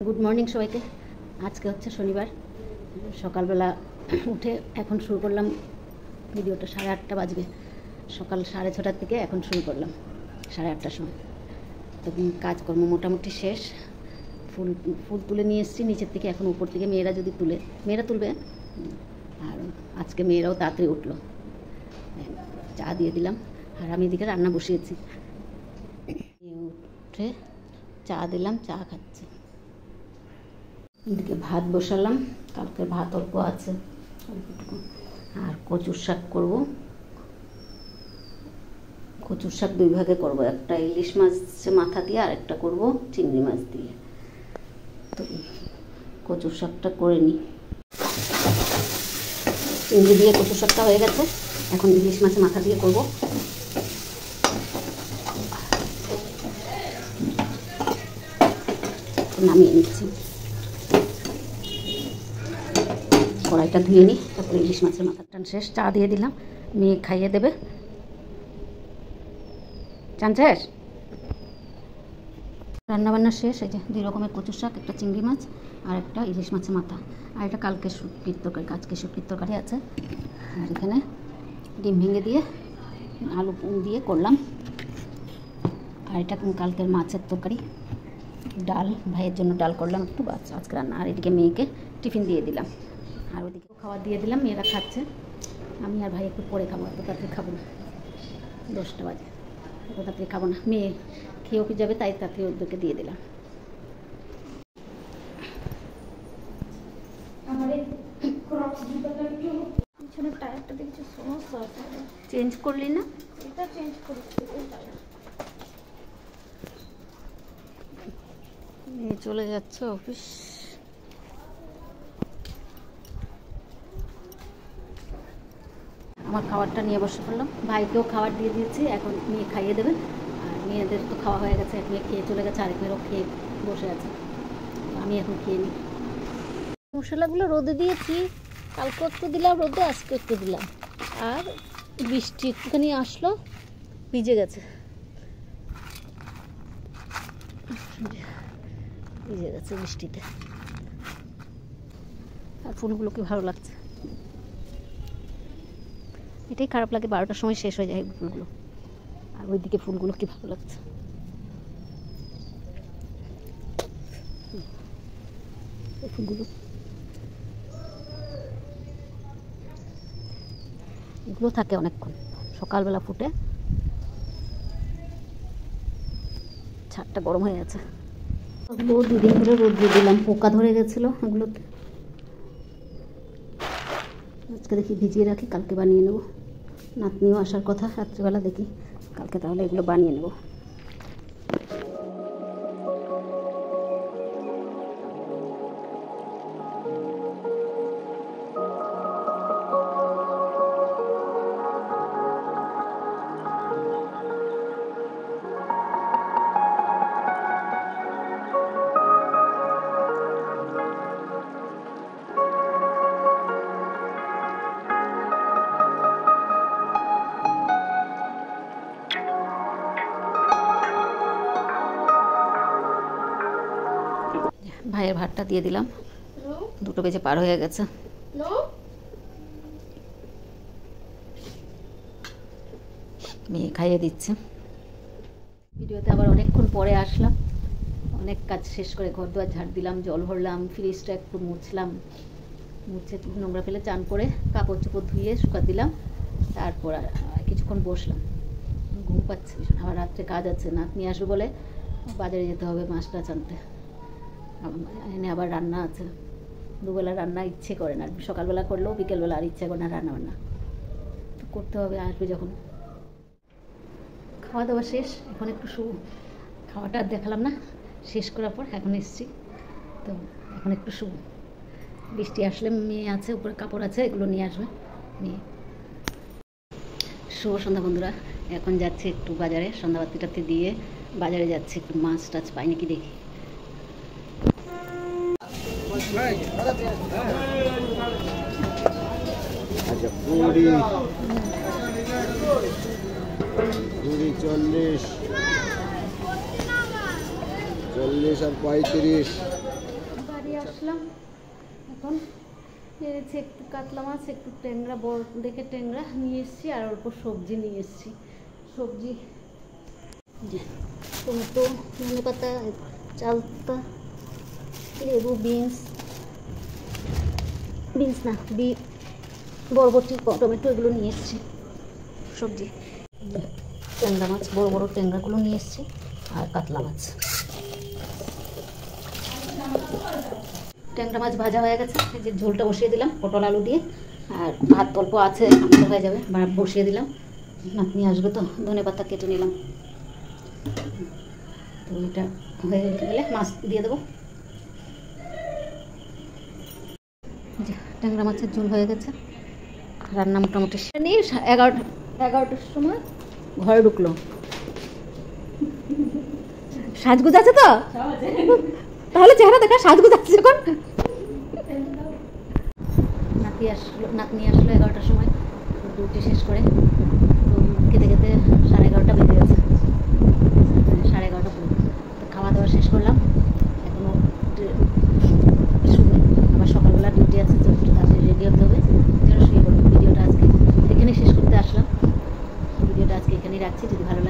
Good morning সবাইকে। আজকে হচ্ছে শনিবার, সকালবেলা উঠে এখন শুরু করলাম ভিডিওটা। 8:30 বাজবে, সকাল 6:30 থেকে এখন শুরু করলাম 8:30টার সময়। তো কাজকর্ম মোটামুটি শেষ। ফুল তুলে নিয়ে এসেছি নিচের থেকে, এখন উপর থেকে মেয়েরা তুলবে। আর আজকে মেয়েরাও তাড়াতাড়ি উঠলো, চা দিয়ে দিলাম। আর আমি এদিকে রান্না বসিয়েছি, উঠে চা দিলাম, চা খাচ্ছে। এদিকে ভাত বসালাম, কালকে ভাত অল্প আছে অল্পটুকু। আর কচুর শাক করব। কচুর শাক 2 ভাগে করব, একটা ইলিশ মাছ মাথা দিয়ে আর একটা করব চিংড়ি মাছ দিয়ে। তো কচুর শাকটা করে নিই। চিংড়ি দিয়ে কচুর শাকটা হয়ে গেছে, এখন ইলিশ মাছের মাথা দিয়ে করব। নামিয়ে নিচ্ছি, কড়াইটা ধুয়ে নিই, তারপরে ইলিশ মাছের মাথাটা শেষ। চা দিয়ে দিলাম, মেয়ে খাইয়ে দেবে। চান শেষ, রান্নাবান্না শেষ। এই যে 2 রকমের কচুর শাক, একটা চিংড়ি মাছ আর একটা ইলিশ মাছের মাথা। আর এটা কালকে শুটকির তরকারি, আজকে শুটকির তরকারি আছে। আর এখানে ডিম ভেঙে দিয়ে আলু দিয়ে করলাম। আর এটা কালকের মাছের তরকারি। ডাল, ভাইয়ের জন্য ডাল করলাম একটু, বাস আজকে রান্না। আর এদিকে মেয়েকে টিফিন দিয়ে দিলাম, আর ওদিকে খাবার দিয়ে দিলাম। মেয়েরা খাচ্ছে, আমি আর ভাই একটু পরে খাবো, এত তাড়াতাড়ি খাবো না। 10টা বাজে, এত তাড়াতাড়ি খাবো না। মেয়ে খেয়েও কি যাবে, তাই তাড়াতাড়ি ওদেরকে দিয়ে দিলাম। পিছনের টায়ারটা দেখছি সমস্যা আছে, চেঞ্জ করলি না? এটা চেঞ্জ করছি। মেয়ে চলে যাচ্ছে অফিস। আমার খাবারটা নিয়ে বসে পড়লাম, ভাইকেও খাবার দিয়ে দিয়েছি, এখন মেয়ে খাইয়ে দেবে। আর মেয়েদের তো খাওয়া হয়ে গেছে, এক মেয়ে খেয়ে চলে গেছে, আরেক মেয়েরও খেয়ে বসে আছে। আমি এখন খেয়ে নিই। মশলাগুলো রোদে দিয়েছি, কালকে একটু দিলাম রোদে, আজকে একটু দিলাম। আর বৃষ্টি একটুখানি আসলো, ভিজে গেছে, বৃষ্টিতে। আর ফুলগুলো কি ভালো লাগছে, এটাই খারাপ লাগে, 12টার সময় শেষ হয়ে যায় ফুলগুলো। আর ওইদিকে ফুলগুলো কি ভালো লাগছে। ফুলগুলো এগুলো থাকে অনেকক্ষণ, সকালবেলা ফুটে। ছাদটা গরম হয়ে গেছে, ওগুলো 2 দিন ধরে রোদ দিয়ে দিলাম, পোকা ধরে গেছিলো এগুলোতে। আজকে দেখি ভিজিয়ে রাখি, কালকে বানিয়ে নেব। নাতনিও আসার কথা রাত্রিবেলা, দেখি কালকে তাহলে এগুলো বানিয়ে নেব। ভাইয়ের ভাতটা দিয়ে দিলাম, 2টো বেজে পার হয়ে গেছে। মেয়ে খাইয়ে দিচ্ছে। ভিডিওতে আবার অনেকক্ষণ পরে আসলাম, অনেক কাজ শেষ করে ঘর দুয়ার ঝাড় দিলাম, জল ভরলাম, ফ্রিজটা একটু মুছলাম, মুছে নোংরা ফেলে চান করে কাপড় চোপড় ধুয়ে শুকা দিলাম। তারপর কিছুক্ষণ বসলাম, ঘুম পাচ্ছে ভীষণ। আবার রাত্রে কাজ আছে, নাতনি আসবে বলে বাজারে যেতে হবে মাছ টাছ আনতে। এনে আবার রান্না আছে, দুবেলা রান্না ইচ্ছে করে না, সকালবেলা করলেও বিকেলবেলা আর ইচ্ছে করে না রান্না বান্না, তো করতে হবে। আসবে যখন। খাওয়া দাওয়া শেষ, এখন একটু খাওয়াটা দেখালাম না, শেষ করার পর এখন এসছি, তো এখন একটু বৃষ্টি আসলে মেয়ে আছে, উপরে কাপড় আছে, এগুলো নিয়ে আসবে মেয়ে। শুভ সন্ধ্যা বন্ধুরা, এখন যাচ্ছে একটু বাজারে, সন্ধ্যাবাতি টাতি দিয়ে বাজারে যাচ্ছে, একটু মাছ টাছ পাই নাকি দেখি। আচ্ছা, পুরি 40 আর 35। আসলাম, এখন এনেছি একটু কাতলা মাছ, একটু ট্যাংরা, বড় দেখে ট্যাংরা নিয়ে এসেছি, আর অল্প সবজি নিয়ে এসেছি। সবজি টমেটো, ধনে পাতা, চালতা, লেবু, বিনস না বরবটি, টমেটো এগুলো নিয়ে এসেছি। সবজি ট্যাংরা মাছ, বড় বড় ট্যাংরাগুলো নিয়ে এসেছি, আর কাতলা মাছ। ট্যাংরা মাছ ভাজা হয়ে গেছে, এই যে ঝোলটা বসিয়ে দিলাম পটল আলু দিয়ে, আর ভাত অল্প আছে, হয়ে যাবে, ভাত বসিয়ে দিলাম। নাতনি আসবে তো, ধনে পাতা কেটে নিলাম। তো এটা হয়ে গেলে মাছ দিয়ে দেবো। যে ট্যাংরা মাছের ঝোল হয়ে গেছে, রান্না মোটামুটি নিয়ে 11টার সময় ঘরে ঢুকলো। সাজগুজ আছে তো, তাহলে চেহারা দেখা সাজগুজ আছে যখন। নাতনি আসলো 11টার সময় ডিউটি শেষ করে। তো খেতে খেতে 11:30 বেজে গেছে, 11:30 পুরো। তো খাওয়া দাওয়া শেষ করলাম, এখনও শুনে আবার সকালবেলা ডিউটি আছে, তো একটু তাড়াতাড়ি রেডি হতে হবে, যেন শুয়ে পড়বো। ভিডিওটা আজকে এখানেই শেষ করতে আসলাম, ভিডিওটা আজকে এখানেই রাখছি। যদি ভালো